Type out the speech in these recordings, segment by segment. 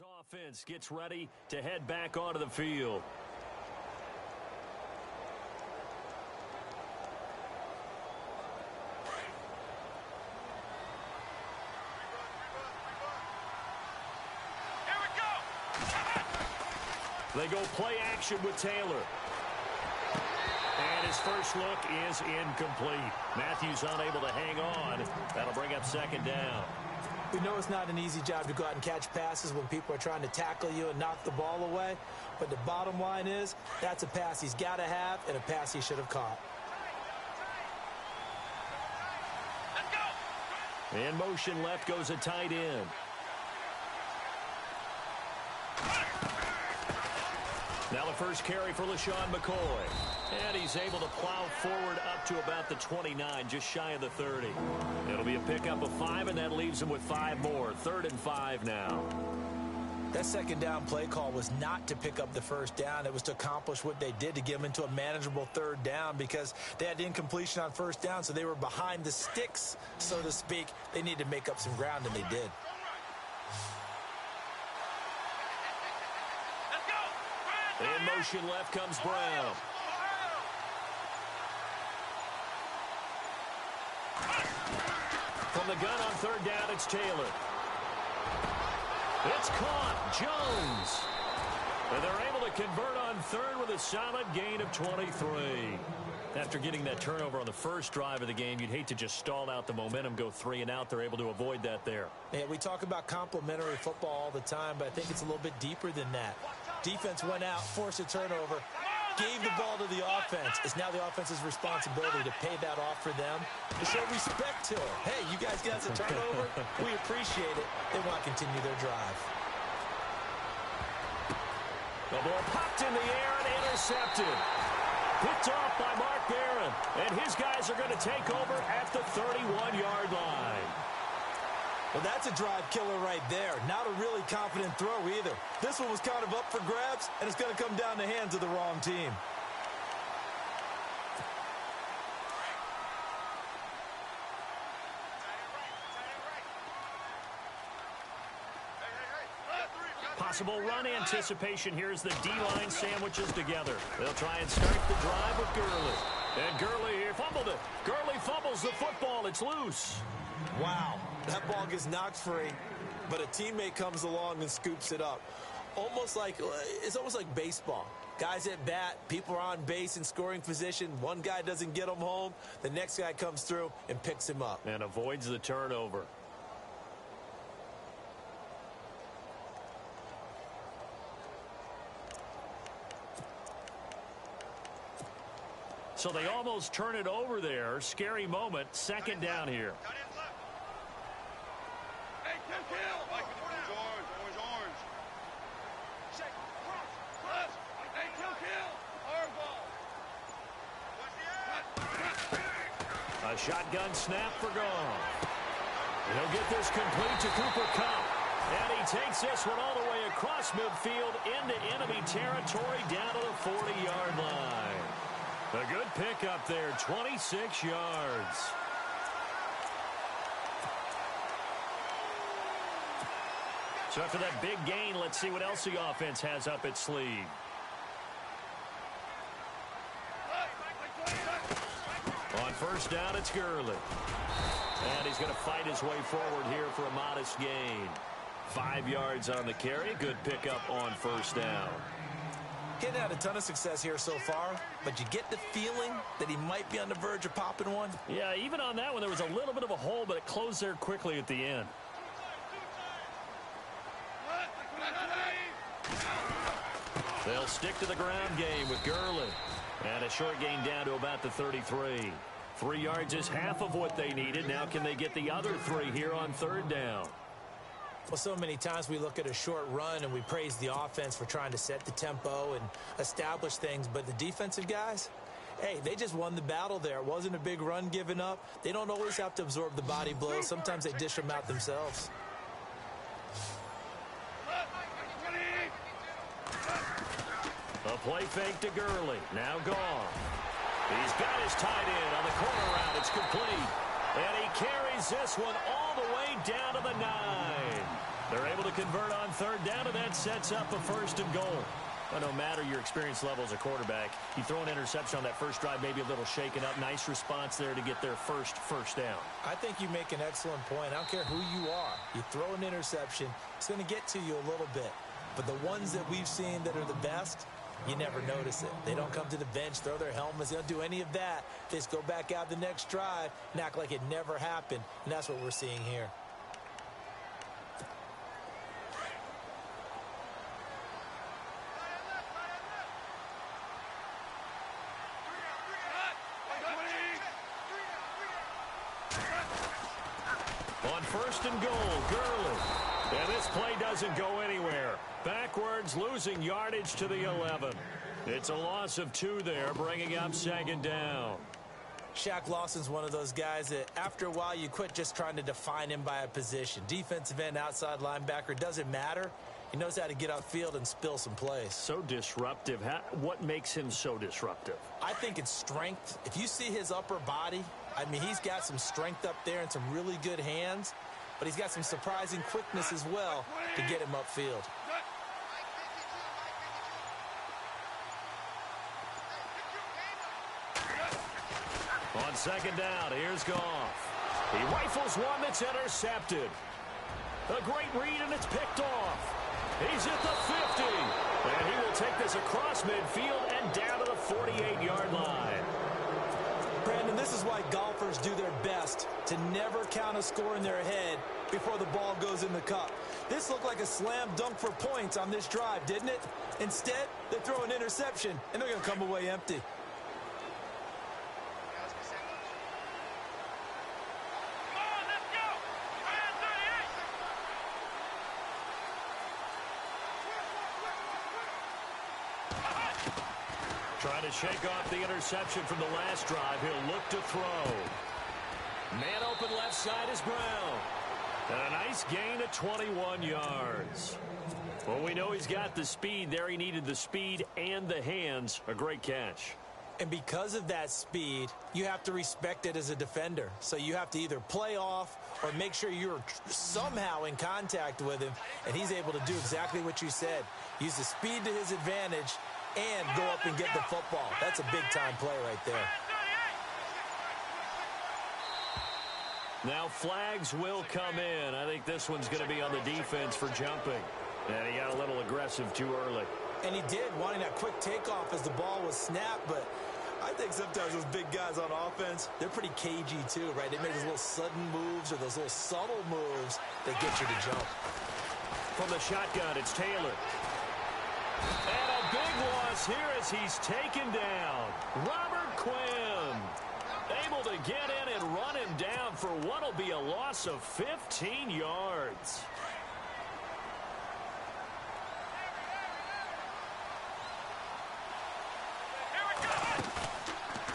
Offense gets ready to head back onto the field. Here we go. They go play action with Taylor. And his first look is incomplete. Matthews unable to hang on. That'll bring up second down. We know it's not an easy job to go out and catch passes when people are trying to tackle you and knock the ball away. But the bottom line is, that's a pass he's got to have and a pass he should have caught. In motion left goes a tight end. Now the first carry for LaShawn McCoy. And he's able to plow forward up to about the 29, just shy of the 30. It'll be a pickup of 5, and that leaves him with 5 more. 3rd and 5 now. That second down play call was not to pick up the first down. It was to accomplish what they did, to get them into a manageable 3rd down, because they had incompletion on first down, so they were behind the sticks, so to speak. They needed to make up some ground, and they did. In motion left comes Brown. From the gun on 3rd down, it's Taylor. It's caught. Jones. And they're able to convert on 3rd with a solid gain of 23. After getting that turnover on the first drive of the game, you'd hate to just stall out the momentum, go 3 and out. They're able to avoid that there. Yeah, we talk about complementary football all the time, but I think it's a little bit deeper than that. Defense went out, forced a turnover, gave the ball to the offense. It's now the offense's responsibility to pay that off for them, to show respect to it. Hey, you guys got us a turnover. We appreciate it. They want to continue their drive. The ball popped in the air and intercepted. Picked off by Mark Barron. And his guys are going to take over at the 31-yard line. Well, that's a drive killer right there. Not a really confident throw either. This one was kind of up for grabs, and it's going to come down the hands of the wrong team. Possible run anticipation here as the D-line sandwiches together. They'll try and start the drive with Gurley. And Gurley here fumbled it. Gurley fumbles the football. It's loose. Wow, that ball gets knocked free, but a teammate comes along and scoops it up. It's almost like baseball. Guys at bat, people are on base in scoring position. One guy doesn't get him home. The next guy comes through and picks him up. And avoids the turnover. So they almost turn it over there. Scary moment. 2nd down here. A shotgun snap for Goff. He'll get this complete to Cooper Kupp. And he takes this one all the way across midfield into enemy territory down to the 40-yard line. A good pickup there, 26 yards. So after that big gain, let's see what else the offense has up its sleeve. On 1st down, it's Gurley. And he's going to fight his way forward here for a modest gain. 5 yards on the carry. Good pickup on 1st down. Getting had a ton of success here so far, but you get the feeling that he might be on the verge of popping one. Yeah, even on that one, there was a little bit of a hole, but it closed there quickly at the end. They'll stick to the ground game with Gurley. And a short gain down to about the 33. 3 yards is half of what they needed. Now can they get the other 3 here on 3rd down? Well, so many times we look at a short run and we praise the offense for trying to set the tempo and establish things. But the defensive guys, hey, they just won the battle there. It wasn't a big run given up. They don't always have to absorb the body blows. Sometimes they dish them out themselves. A play fake to Gurley. Now Goff. He's got his tight end on the corner route. It's complete. And he carries this one all the way down to the 9. They're able to convert on third down, and that sets up a 1st and goal. Well, no matter your experience level as a quarterback, you throw an interception on that first drive, maybe a little shaken up. Nice response there to get their first down. I think you make an excellent point. I don't care who you are. You throw an interception, it's going to get to you a little bit. But the ones that we've seen that are the best, you never notice it. They don't come to the bench, throw their helmets. They don't do any of that. They just go back out the next drive and act like it never happened. And that's what we're seeing here. On 1st and goal, Gurley. And this play doesn't go anywhere. Backwards, losing yardage to the 11. It's a loss of 2 there, bringing up 2nd down. Shaq Lawson's one of those guys that after a while you quit just trying to define him by a position. Defensive end, outside linebacker, doesn't matter. He knows how to get upfield and spill some plays. So disruptive. What makes him so disruptive? I think it's strength. If you see his upper body, I mean, he's got some strength up there and some really good hands, but he's got some surprising quickness as well to get him upfield. On 2nd down, here's Goff. He rifles one that's intercepted. A great read, and it's picked off. He's at the 50. And he will take this across midfield and down to the 48-yard line. Brandon, this is why golfers do their best to never count a score in their head before the ball goes in the cup. This looked like a slam dunk for points on this drive, didn't it? Instead, they throw an interception, and they're going to come away empty. Trying to shake off the interception from the last drive. He'll look to throw. Man open left side is Brown. And a nice gain of 21 yards. Well, we know he's got the speed there. He needed the speed and the hands. A great catch. And because of that speed, you have to respect it as a defender. So you have to either play off or make sure you're somehow in contact with him. And he's able to do exactly what you said. Use the speed to his advantage and go up and get the football. That's a big-time play right there. Now flags will come in. I think this one's going to be on the defense for jumping. And he got a little aggressive too early. And he did, wanting that quick takeoff as the ball was snapped. But I think sometimes those big guys on offense, they're pretty cagey too, right? They make those little sudden moves or those little subtle moves that get you to jump. From the shotgun, it's Taylor. And a big loss here as he's taken down. Robert Quinn able to get in and run him down for what will be a loss of 15 yards.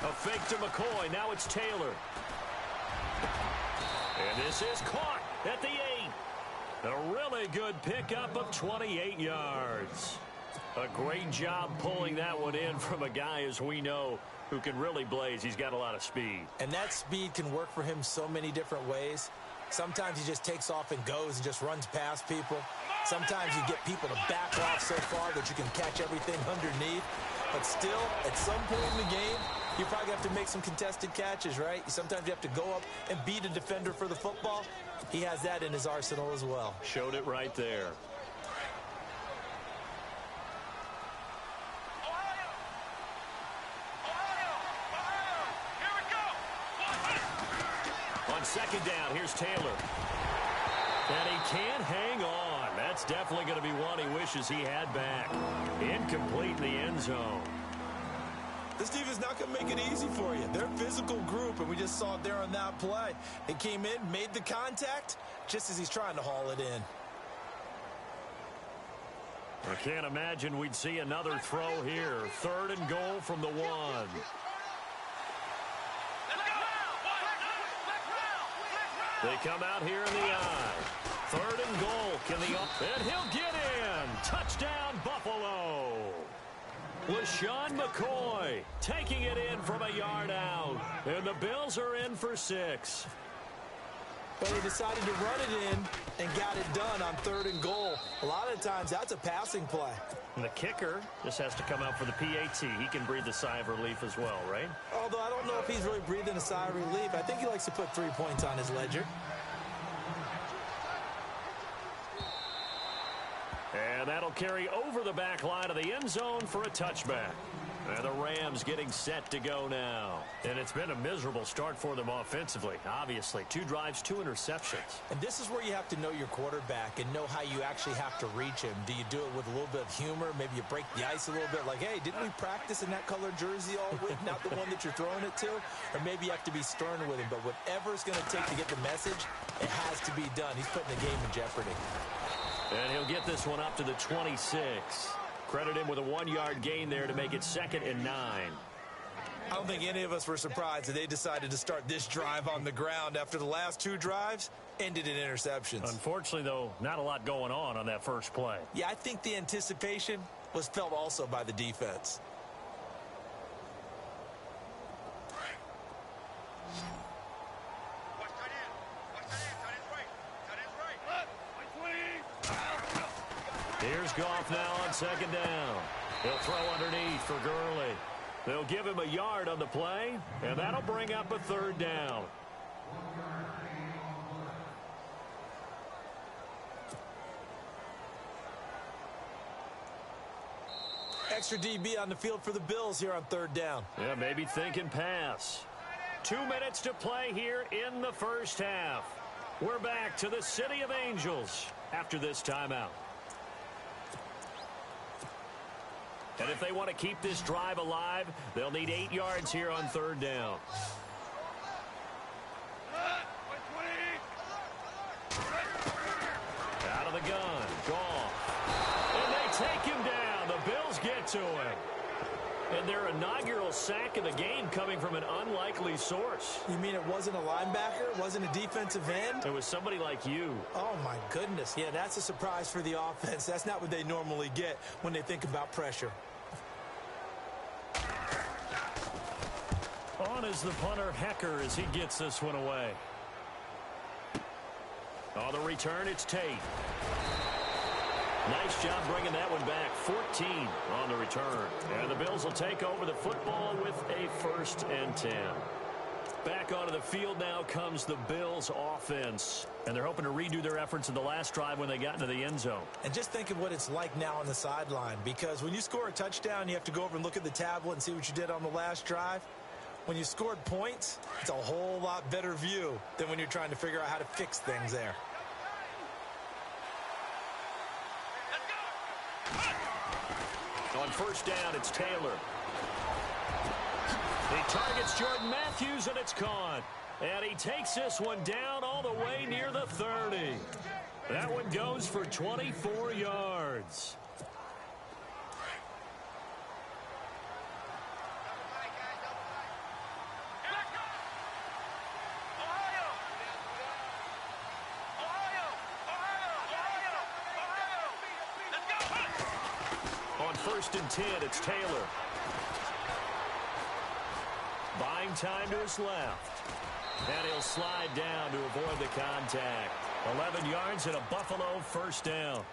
A fake to McCoy. Now it's Taylor. And this is caught at the 8. A really good pickup of 28 yards. A great job pulling that one in from a guy, as we know, who can really blaze. He's got a lot of speed. And that speed can work for him so many different ways. Sometimes he just takes off and goes and just runs past people. Sometimes you get people to back off so far that you can catch everything underneath. But still, at some point in the game, you probably have to make some contested catches, right? Sometimes you have to go up and beat a defender for the football. He has that in his arsenal as well. Showed it right there. On 2nd down, here's Taylor. And he can't hang on. That's definitely going to be one he wishes he had back. Incomplete in the end zone. This defense not going to make it easy for you. They're a physical group, and we just saw it there on that play. It came in, made the contact, just as he's trying to haul it in. I can't imagine we'd see another throw here. 3rd and goal from the 1. They come out here in the eye. 3rd and goal. And he'll get in. Touchdown, Buffalo. LaShawn McCoy taking it in from a yard out. And the Bills are in for 6. But they decided to run it in and got it done on 3rd and goal. A lot of times, that's a passing play. And the kicker just has to come out for the PAT. He can breathe a sigh of relief as well, right? Although I don't know if he's really breathing a sigh of relief. I think he likes to put 3 points on his ledger. And that'll carry over the back line of the end zone for a touchback. And the Rams getting set to go now. And it's been a miserable start for them offensively, obviously. 2 drives, 2 interceptions. And this is where you have to know your quarterback and know how you actually have to reach him. Do you do it with a little bit of humor? Maybe you break the ice a little bit like, hey, didn't we practice in that colored jersey all week? Not the one that you're throwing it to? Or maybe you have to be stern with him. But whatever it's going to take to get the message, it has to be done. He's putting the game in jeopardy. And he'll get this one up to the 26. Credit him with a 1-yard gain there to make it 2nd and 9. I don't think any of us were surprised that they decided to start this drive on the ground after the last 2 drives ended in interceptions. Unfortunately, though, not a lot going on that first play. Yeah, I think the anticipation was felt also by the defense. Here's Goff now on 2nd down. He'll throw underneath for Gurley. They'll give him a yard on the play, and that'll bring up a 3rd down. Extra DB on the field for the Bills here on 3rd down. Yeah, maybe thinking pass. 2 minutes to play here in the first half. We're back to the City of Angels after this timeout. And if they want to keep this drive alive, they'll need 8 yards here on 3rd down. Out of the gun, Goff. And they take him down. The Bills get to him. And their inaugural sack of the game coming from an unlikely source. You mean it wasn't a linebacker? It wasn't a defensive end? It was somebody like you. Oh, my goodness. Yeah, that's a surprise for the offense. That's not what they normally get when they think about pressure. On is the punter, Hecker, as he gets this one away. On the return, it's Tate. Nice job bringing that one back. 14 on the return. And the Bills will take over the football with a 1st and 10. Back onto the field now comes the Bills offense. And they're hoping to redo their efforts in the last drive when they got into the end zone. And just think of what it's like now on the sideline. Because when you score a touchdown, you have to go over and look at the tablet and see what you did on the last drive. When you scored points, it's a whole lot better view than when you're trying to figure out how to fix things there. On 1st down, it's Taylor. He targets Jordan Matthews, and it's caught. And he takes this one down all the way near the 30. That one goes for 24 yards. On 1st and 10, it's Taylor. Buying time to his left. And he'll slide down to avoid the contact. 11 yards and a Buffalo 1st down.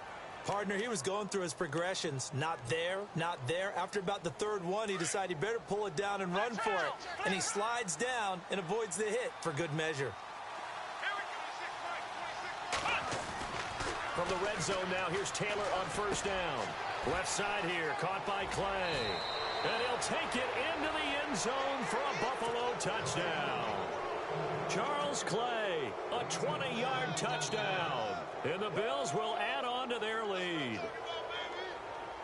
Partner, he was going through his progressions. Not there, not there. After about the 3rd one, he decided he better pull it down and run for it. And he slides down and avoids the hit for good measure. From the red zone now, here's Taylor on 1st down. Left side here, caught by Clay. And he'll take it into the end zone for a Buffalo touchdown. Charles Clay, a 20-yard touchdown. And the Bills will add on to their lead.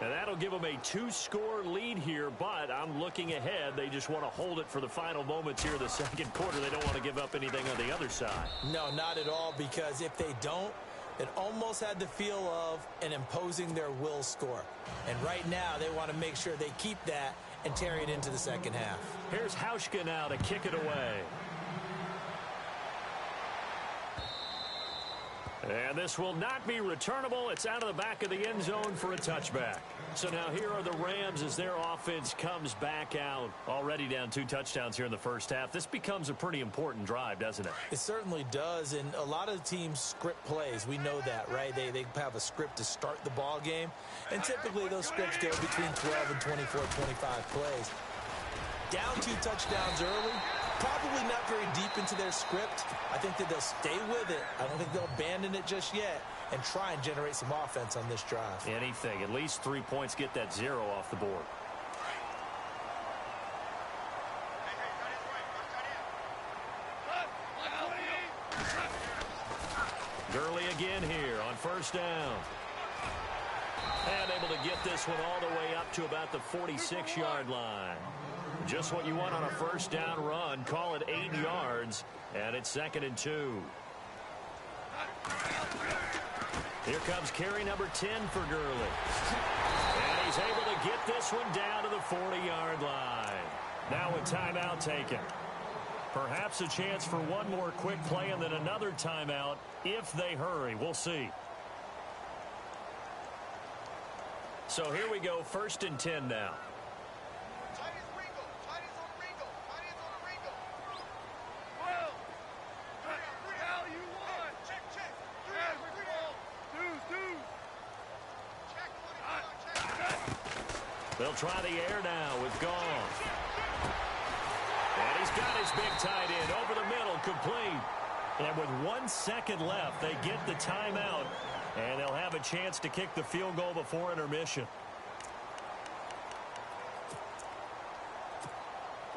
And that'll give them a 2-score lead here, but I'm looking ahead. They just want to hold it for the final moments here of the 2nd quarter. They don't want to give up anything on the other side. No, not at all, because if they don't, it almost had the feel of an imposing their will score. And right now, they want to make sure they keep that and carry it into the 2nd half. Here's Hauschka now to kick it away. And this will not be returnable. It's out of the back of the end zone for a touchback. So now here are the Rams as their offense comes back out. Already down 2 touchdowns here in the first half. This becomes a pretty important drive, doesn't it? It certainly does, and a lot of the teams script plays. We know that, right? They have a script to start the ball game, and typically those scripts go between 12 and 24, 25 plays. Down 2 touchdowns early, probably not very deep into their script. I think that they'll stay with it. I don't think they'll abandon it just yet and try and generate some offense on this drive. Anything. At least 3 points, get that 0 off the board. Gurley again here on first down. And able to get this one all the way up to about the 46-yard line. Just what you want on a first down run. Call it 8 yards, and it's 2nd and 2. Here comes carry number 10 for Gurley. And he's able to get this one down to the 40-yard line. Now a timeout taken. Perhaps a chance for one more quick play and then another timeout if they hurry. We'll see. So here we go, 1st and 10 now. They'll try the air now with Goff. And he's got his big tight end over the middle, complete. And with 1 second left, they get the timeout. And they'll have a chance to kick the field goal before intermission.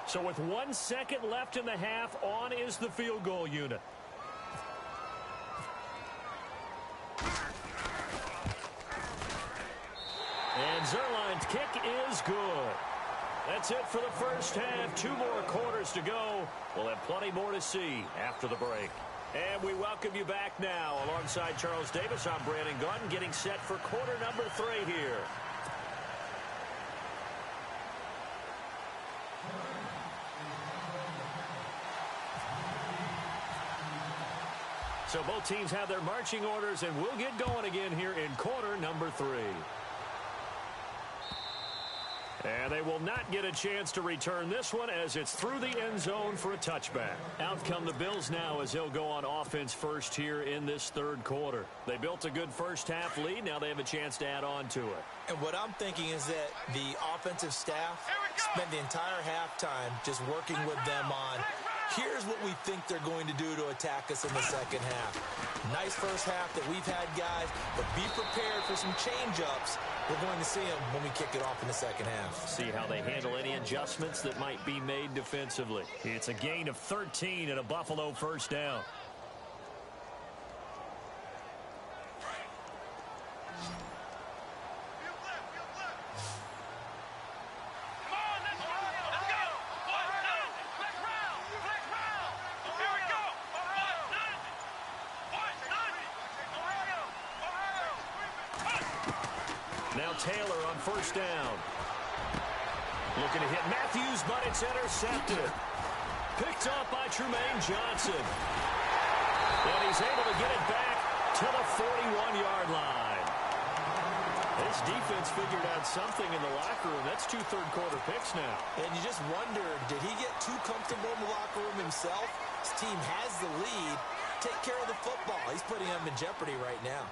So with 1 second left in the half, on is the field goal unit. And Zerline's kick is good. That's it for the first half. 2 more quarters to go. We'll have plenty more to see after the break. And we welcome you back now. Alongside Charles Davis, I'm Brandon Gaudin, getting set for quarter number 3 here. So both teams have their marching orders, and we'll get going again here in quarter number 3. And they will not get a chance to return this one as it's through the end zone for a touchback. Out come the Bills now as they'll go on offense first here in this 3rd quarter. They built a good first half lead. Now they have a chance to add on to it. And what I'm thinking is that the offensive staff spent the entire halftime just working with them on, here's what we think they're going to do to attack us in the second half. Nice first half that we've had, guys, but be prepared for some change-ups. We're going to see them when we kick it off in the second half. See how they handle any adjustments that might be made defensively. It's a gain of 13 and a Buffalo first down. Now Taylor on first down. Looking to hit Matthews, but it's intercepted. Picked up by Trumaine Johnson. And he's able to get it back to the 41-yard line. This defense figured out something in the locker room. That's 2 third-quarter picks now. And you just wondered, did he get too comfortable in the locker room himself? His team has the lead. Take care of the football. He's putting them in jeopardy right now.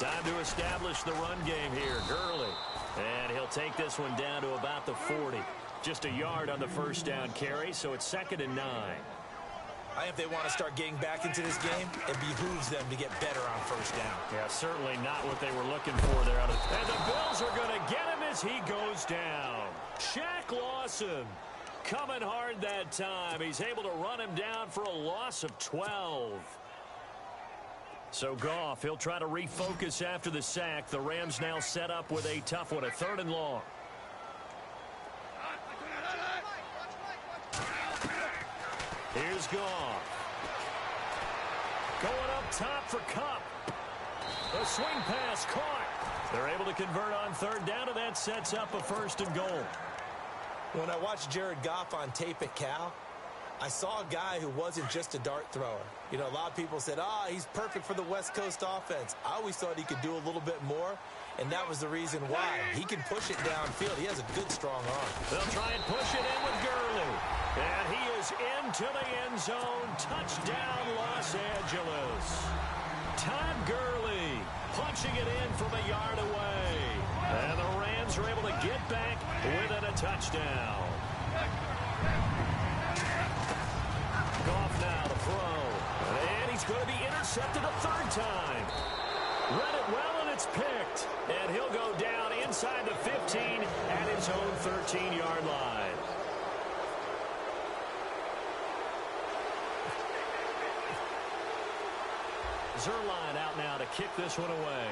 Time to establish the run game here. Gurley. And he'll take this one down to about the 40. Just a yard on the first down carry, so it's 2nd and 9. I think if they want to start getting back into this game, it behooves them to get better on first down. Yeah, certainly not what they were looking for there. And the Bills are going to get him as he goes down. Shaq Lawson coming hard that time. He's able to run him down for a loss of 12. So Goff, he'll try to refocus after the sack. The Rams now set up with a tough one, a 3rd and long. Here's Goff. Going up top for Kupp. The swing pass caught. They're able to convert on 3rd down, and that sets up a 1st and goal. When I watched Jared Goff on tape at Cal, I saw a guy who wasn't just a dart thrower. You know, a lot of people said, he's perfect for the West Coast offense. I always thought he could do a little bit more, and that was the reason why. He can push it downfield. He has a good, strong arm. They'll try and push it in with Gurley. And he is into the end zone. Touchdown, Los Angeles. Todd Gurley punching it in from a yard away. And the Rams are able to get back within a touchdown. Goff now to throw. And he's going to be intercepted a 3rd time. Read it well, and it's picked. And he'll go down inside the 15 at his own 13-yard line. Zerline out now to kick this one away.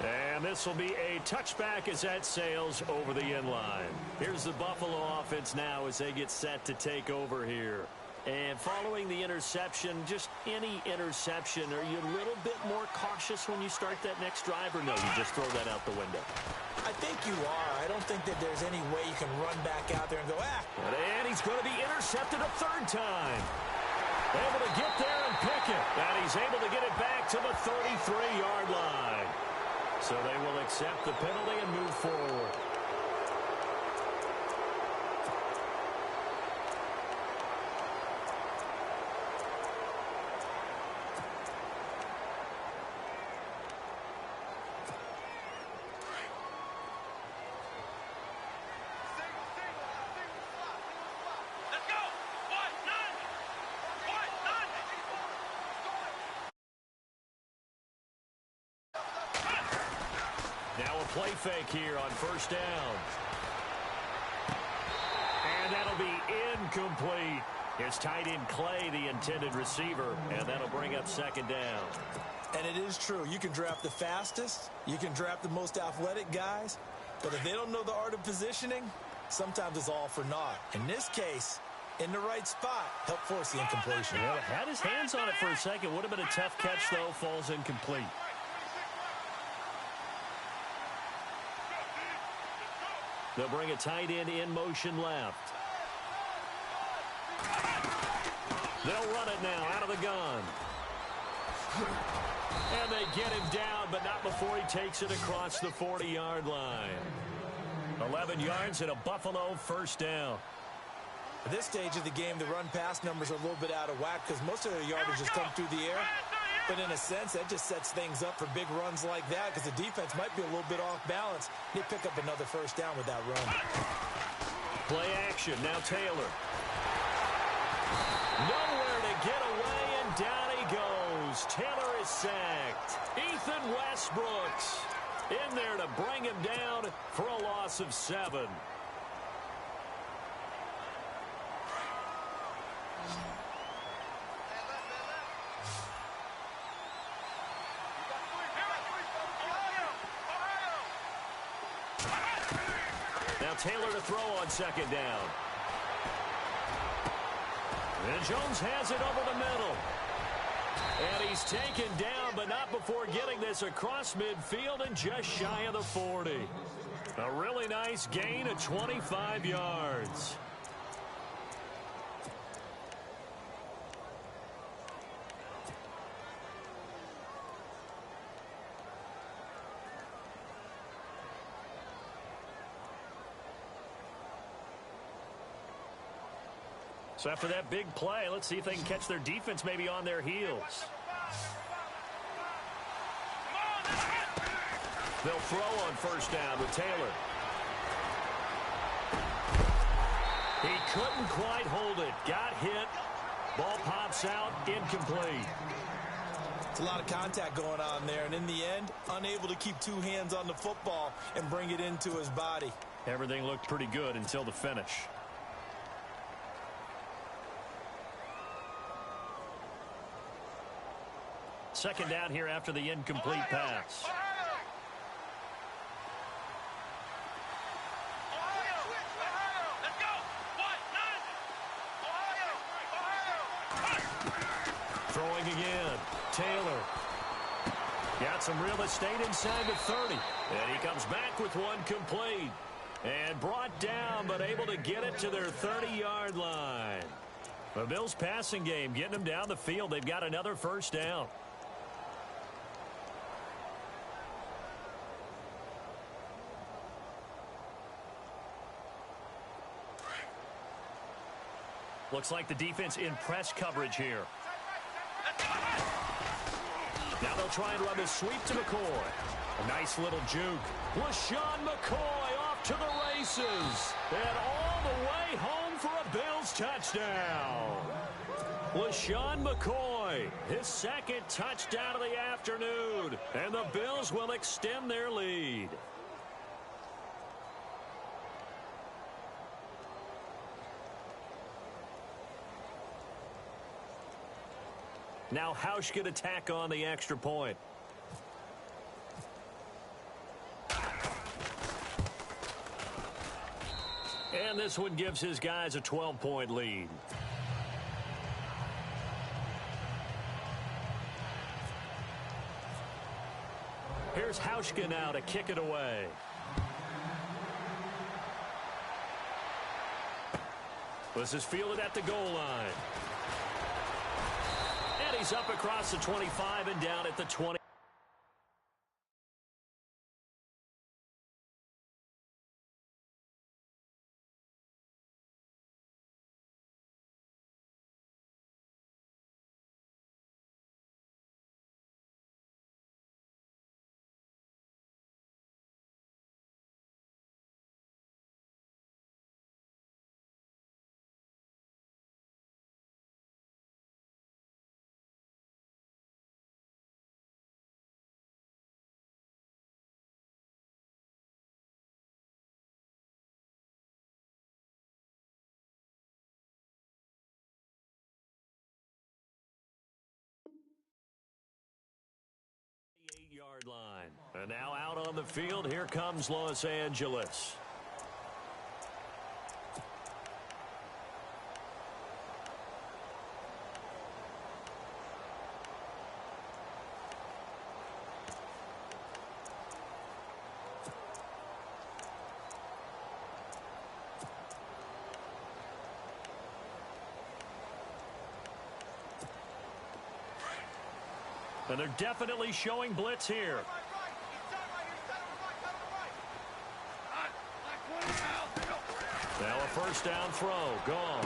And this will be a touchback as that sails over the end line. Here's the Buffalo offense now as they get set to take over here. And following the interception, just any interception, are you a little bit more cautious when you start that next drive, or no, you just throw that out the window? I think you are. I don't think that there's any way you can run back out there and go, And he's going to be intercepted a 3rd time. Able to get there and pick it. And he's able to get it back to the 33-yard line. So they will accept the penalty and move forward. Now a play fake here on 1st down. And that'll be incomplete. It's tight end Clay, the intended receiver, and that'll bring up 2nd down. And it is true. You can draft the fastest. You can draft the most athletic guys. But if they don't know the art of positioning, sometimes it's all for naught. In this case, in the right spot, helped force the incompletion. Well, had his hands on it for a second. Would have been a tough catch, though. Falls incomplete. They'll bring a tight end in motion left. They'll run it now out of the gun. And they get him down, but not before he takes it across the 40-yard line. 11 yards and a Buffalo 1st down. At this stage of the game, the run-pass numbers are a little bit out of whack because most of their yardage has come through the air. But in a sense, that just sets things up for big runs like that because the defense might be a little bit off balance. They pick up another 1st down with that run. Play action. Now Taylor. Nowhere to get away, and down he goes. Taylor is sacked. Ethan Westbrooks in there to bring him down for a loss of 7. Now Taylor to throw on 2nd down. And Jones has it over the middle. And he's taken down, but not before getting this across midfield and just shy of the 40. A really nice gain of 25 yards. So after that big play, let's see if they can catch their defense maybe on their heels. They'll throw on 1st down with Taylor. He couldn't quite hold it. Got hit. Ball pops out. Incomplete. It's a lot of contact going on there, and in the end, unable to keep 2 hands on the football and bring it into his body. Everything looked pretty good until the finish. Second down here after the incomplete pass. Throwing again. Taylor. got some real estate inside the 30. And he comes back with one complete. And brought down, but able to get it to their 30-yard line. The Bills' passing game getting them down the field. They've got another first down. Looks like the defense in press coverage here. Now they'll try and run this sweep to McCoy. A nice little juke. LaShawn McCoy off to the races. And all the way home for a Bills touchdown. LaShawn McCoy, his second touchdown of the afternoon. And the Bills will extend their lead. Now Hausch could attack on the extra point. And this one gives his guys a 12-point lead. Here's Hauschka now to kick it away. This is fielded at the goal line. And he's up across the 25 and down at the 20. Yard line. And now out on the field, here comes Los Angeles. And they're definitely showing blitz here. Now a first down throw, gone.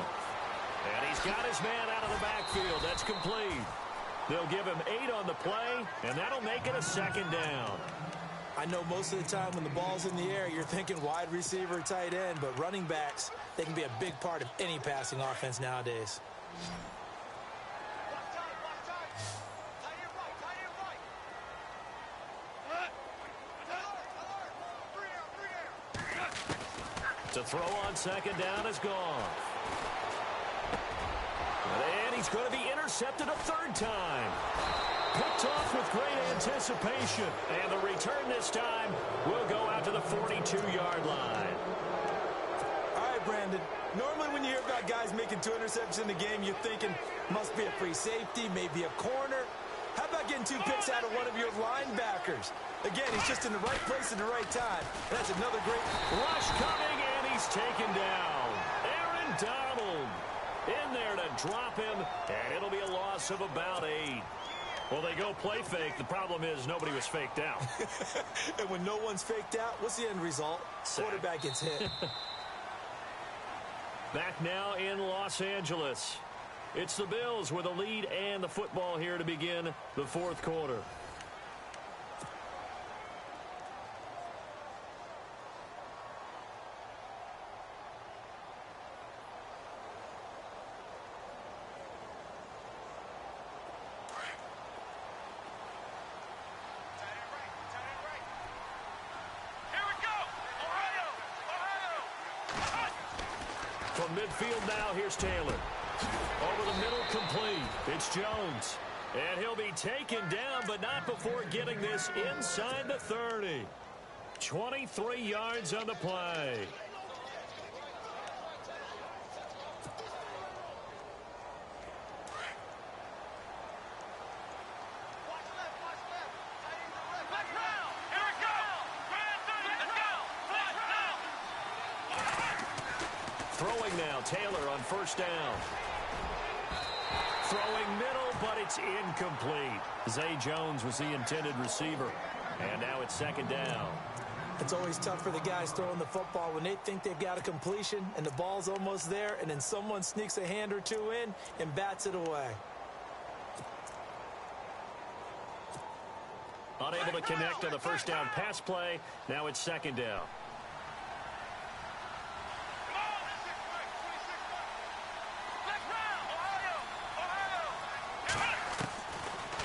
And he's got his man out of the backfield. That's complete. They'll give him 8 on the play, and that'll make it a second down. I know most of the time when the ball's in the air, you're thinking wide receiver, tight end, but running backs, they can be a big part of any passing offense nowadays. The throw on second down is gone. And he's going to be intercepted a third time. Picked off with great anticipation. And the return this time will go out to the 42-yard line. All right, Brandon. Normally when you hear about guys making 2 interceptions in the game, you're thinking must be a free safety, maybe a corner. How about getting 2 picks out of one of your linebackers? Again, he's just in the right place at the right time. That's another great rush coming, and he's taken down. Aaron Donald in there to drop him, and it'll be a loss of about 8. Well, they go play fake. The problem is nobody was faked out. And when no one's faked out, what's the end result? Quarterback gets hit. Back now in Los Angeles. It's the Bills with a lead and the football here to begin the fourth quarter. From midfield now, here's Taylor. Over the middle, complete. It's Jones. And he'll be taken down, but not before getting this inside the 30. 23 yards on the play. Throwing now, Taylor on first down. Throwing middle, but it's incomplete. Zay Jones was the intended receiver. And now it's second down. It's always tough for the guys throwing the football when they think they've got a completion and the ball's almost there, and then someone sneaks a hand or two in and bats it away. Unable to connect on the first down pass play. Now it's second down.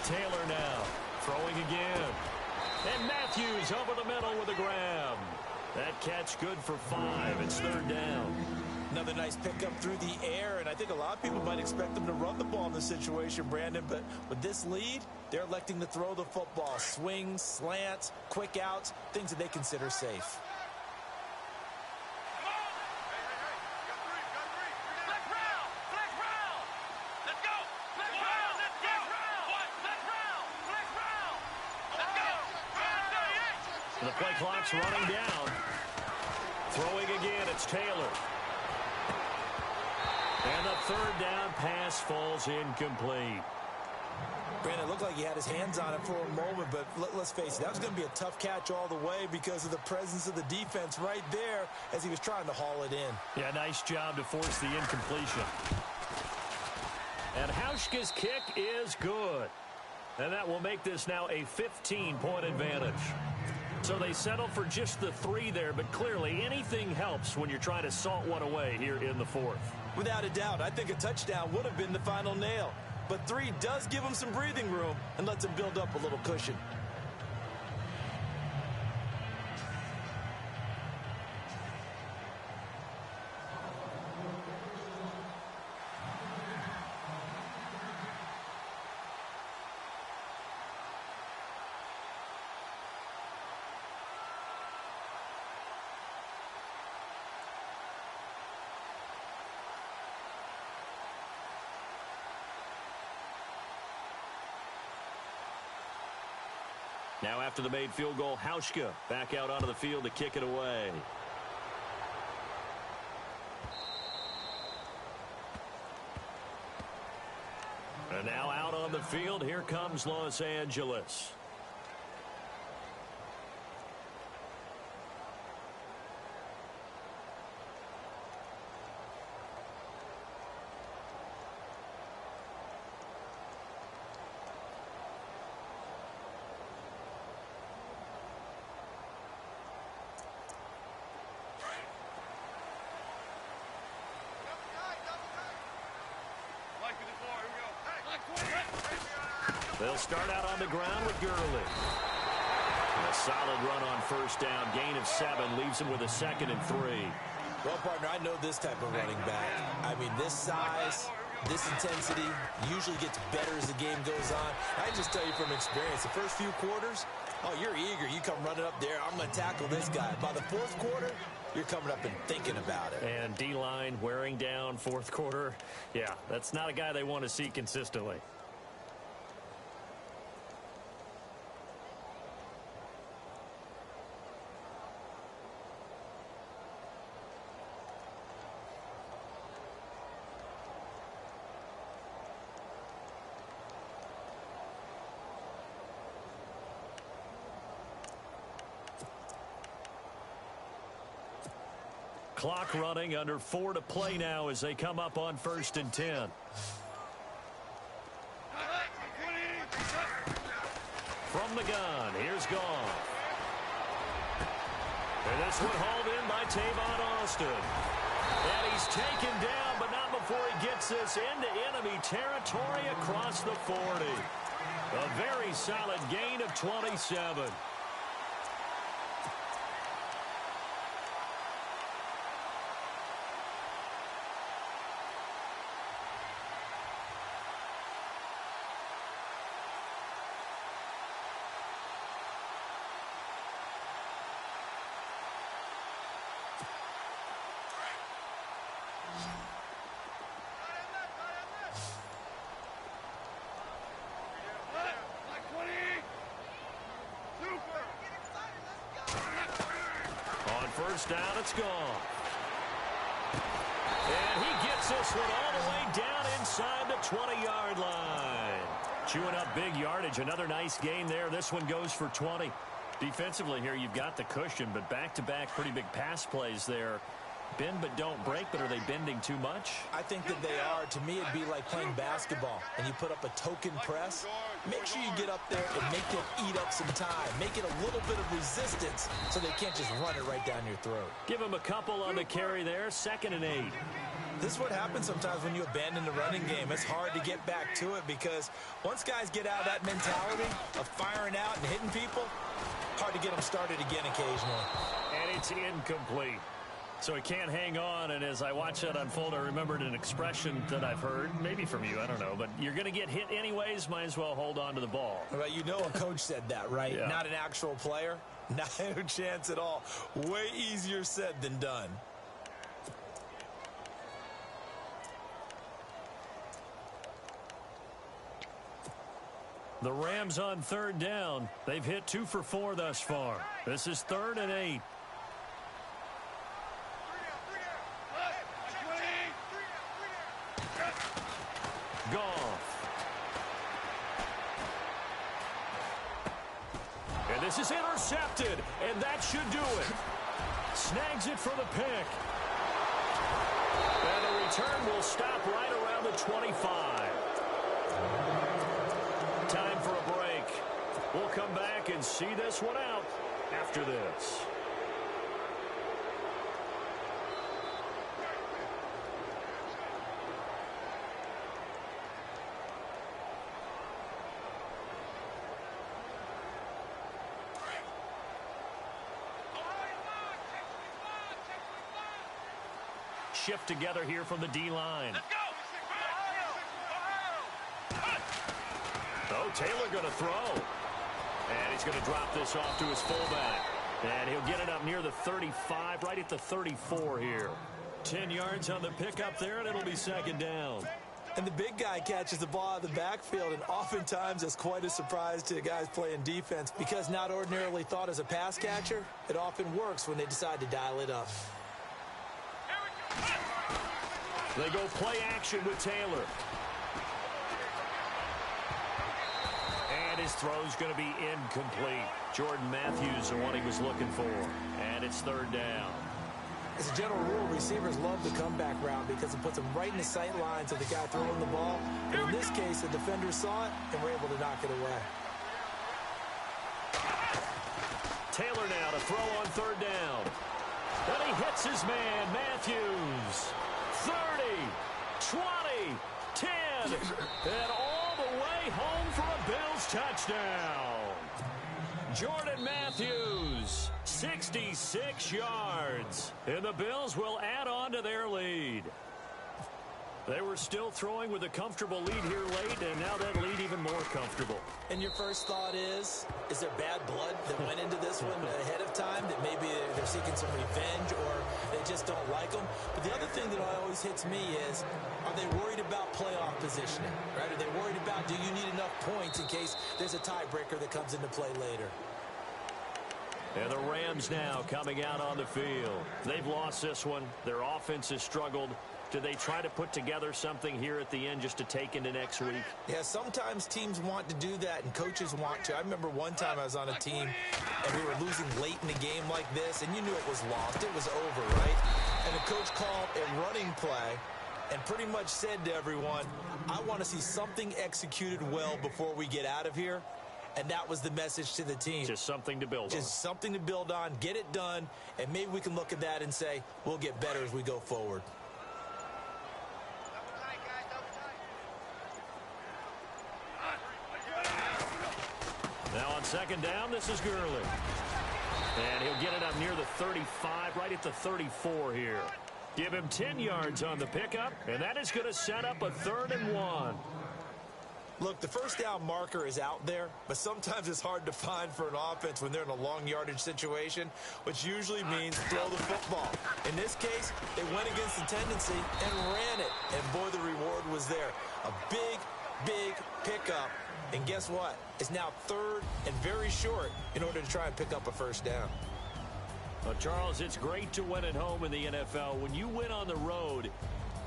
Taylor now throwing again. And Matthews over the middle with a grab. That catch good for 5. It's third down. Another nice pickup through the air, and I think a lot of people might expect them to run the ball in this situation, Brandon, but with this lead, they're electing to throw the football. Swings, slants, quick outs, things that they consider safe. The play clock's running down. Throwing again, it's Taylor. And the third down pass falls incomplete. Brandon, it looked like he had his hands on it for a moment, but let's face it, that was going to be a tough catch all the way because of the presence of the defense right there as he was trying to haul it in. Yeah, nice job to force the incompletion. And Hauschka's kick is good. And that will make this now a 15-point advantage. So they settle for just the 3 there, but clearly anything helps when you're trying to salt one away here in the fourth. Without a doubt, I think a touchdown would have been the final nail. But 3 does give them some breathing room and lets them build up a little cushion. Now after the made field goal, Hauschka back out onto the field to kick it away. And now out on the field, here comes Los Angeles. They'll start out on the ground with Gurley. A solid run on first down. Gain of 7 leaves him with a 2nd and 3. Well, partner, I know this type of running back. I mean, this size, this intensity usually gets better as the game goes on. I just tell you from experience, the first few quarters, oh, you're eager. You come running up there. I'm going to tackle this guy. By the fourth quarter, you're coming up and thinking about it. And D-line wearing down fourth quarter. Yeah, that's not a guy they want to see consistently. Clock running, under 4 to play now as they come up on 1st and 10. From the gun, here's Goff. And this one hauled in by Tavon Austin. And he's taken down, but not before he gets this into enemy territory across the 40. A very solid gain of 27. First down, it's gone. And he gets this one all the way down inside the 20-yard line. Chewing up big yardage. Another nice gain there. This one goes for 20. Defensively here, you've got the cushion, but back-to-back pretty big pass plays there. Bend but don't break, but are they bending too much? I think that they are. To me, it'd be like playing basketball, and you put up a token press. Make sure you get up there and make them eat up some time. Make it a little bit of resistance so they can't just run it right down your throat. Give them a couple on the carry there, 2nd and 8. This is what happens sometimes when you abandon the running game. It's hard to get back to it because once guys get out of that mentality of firing out and hitting people, hard to get them started again occasionally. And it's incomplete. So he can't hang on, and as I watch that unfold, I remembered an expression that I've heard, maybe from you, I don't know, but you're going to get hit anyways, might as well hold on to the ball. Well, you know a coach said that, right? Yeah. Not an actual player. Not a chance at all. Way easier said than done. The Rams on 3rd down. They've hit 2 for 4 thus far. This is 3rd and 8. Goff. And this is intercepted, and that should do it. Snags it for the pick. And the return will stop right around the 25. Time for a break. We'll come back and see this one out after this. Shift together here from the D-line. Let's go! Oh, Taylor going to throw. And he's going to drop this off to his fullback. And he'll get it up near the 35, right at the 34 here. 10 yards on the pickup there, and it'll be 2nd down. And the big guy catches the ball out of the backfield, and oftentimes it's quite a surprise to guys playing defense because not ordinarily thought as a pass catcher, it often works when they decide to dial it up. They go play action with Taylor. And his throw's going to be incomplete. Jordan Matthews, the one he was looking for. And it's 3rd down. As a general rule, receivers love the comeback route because it puts them right in the sight lines of the guy throwing the ball. But in this case, the defender saw it and were able to knock it away. Taylor now to throw on 3rd down. And he hits his man, Matthews. 30, 20, 10, and all the way home for a Bills touchdown. Jordan Matthews, 66 yards, and the Bills will add on to their lead. They were still throwing with a comfortable lead here late, and now that lead even more comfortable. And your first thought is there bad blood that went into this one ahead of time, that maybe they're seeking some revenge or they just don't like them? But the other thing that always hits me is, are they worried about playoff positioning, right? Are they worried about, do you need enough points in case there's a tiebreaker that comes into play later? And the Rams now coming out on the field. They've lost this one. Their offense has struggled. Do they try to put together something here at the end just to take into next week? Yeah, sometimes teams want to do that, and coaches want to. I remember one time I was on a team, and we were losing late in a game like this, and you knew it was lost. It was over, right? And the coach called a running play and pretty much said to everyone, I want to see something executed well before we get out of here. And that was the message to the team. Just something to build on. Just something to build on, get it done, and maybe we can look at that and say, we'll get better as we go forward. Now on 2nd down, this is Gurley. And he'll get it up near the 35, right at the 34 here. Give him 10 yards on the pickup, and that is going to set up a 3rd and 1. Look, the first down marker is out there, but sometimes it's hard to find for an offense when they're in a long yardage situation, which usually means throw the football. In this case, they went against the tendency and ran it, and boy, the reward was there. A big, big pickup, and guess what? It's now 3rd and very short in order to try and pick up a first down. Well, Charles, it's great to win at home in the NFL. When you win on the road,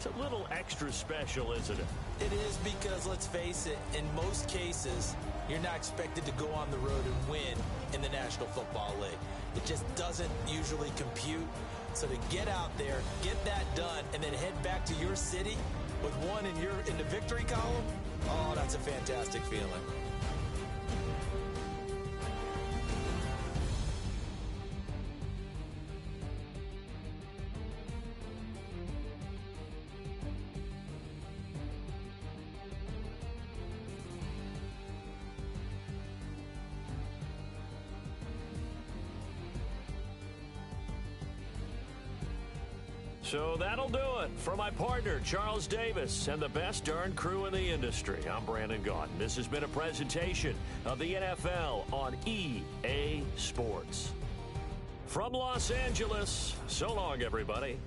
It's a little extra special, isn't it? It is, because let's face it, in most cases, you're not expected to go on the road and win in the National Football League. It just doesn't usually compute. So to get out there, get that done, and then head back to your city with one in the victory column, oh, that's a fantastic feeling. So that'll do it. For my partner, Charles Davis, and the best darn crew in the industry, I'm Brandon Gaudin. This has been a presentation of the NFL on EA Sports. From Los Angeles, so long, everybody.